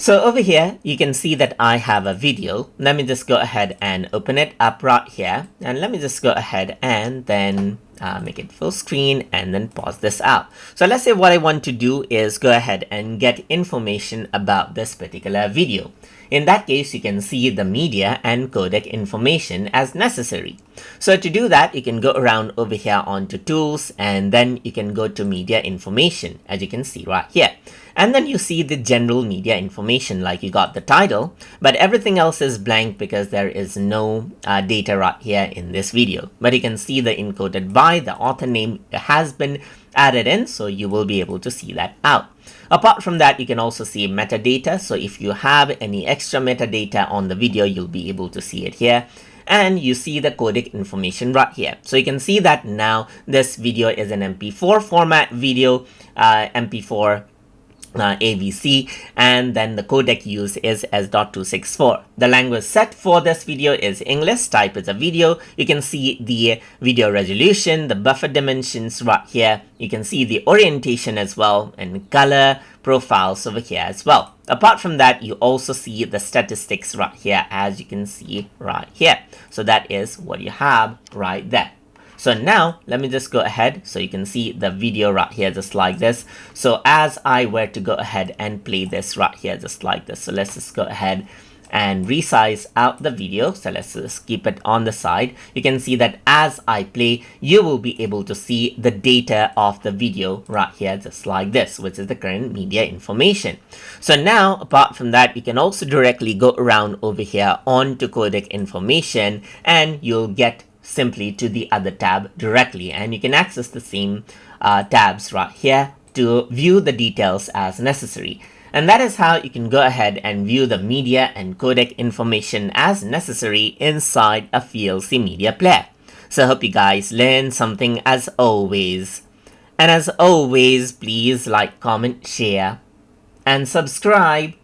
So over here, you can see that I have a video. Let me just go ahead and open it up right here. And let me just go ahead and then make it full screen and then pause this out. So let's say what I want to do is go ahead and get information about this particular video. In that case, you can see the media and codec information as necessary. So to do that, you can go around over here onto tools and then you can go to media information, as you can see right here. And then you see the general media information, like you got the title, but everything else is blank because there is no data right here in this video. But you can see the encoded by, the author name has been added in, so you will be able to see that out. Apart from that, you can also see metadata. So if you have any extra metadata on the video, you'll be able to see it here. And you see the codec information right here. So you can see that now this video is an MP4 format video, MP4 AVC, and then the codec used is S.264. The language set for this video is English, type is a video. You can see the video resolution, the buffer dimensions right here. You can see the orientation as well, and color profiles over here as well. Apart from that, you also see the statistics right here, as you can see right here. So that is what you have right there. So now let me just go ahead, so you can see the video right here just like this. So as I were to go ahead and play this right here just like this, so let's just go ahead and resize out the video. So let's just keep it on the side. You can see that as I play, you will be able to see the data of the video right here just like this, which is the current media information. So now apart from that, you can also directly go around over here onto codec information and you'll get simply to the other tab directly, and you can access the same tabs right here to view the details as necessary. And that is how you can go ahead and view the media and codec information as necessary inside a VLC Media Player. So I hope you guys learned something as always. And as always, please like, comment, share, and subscribe.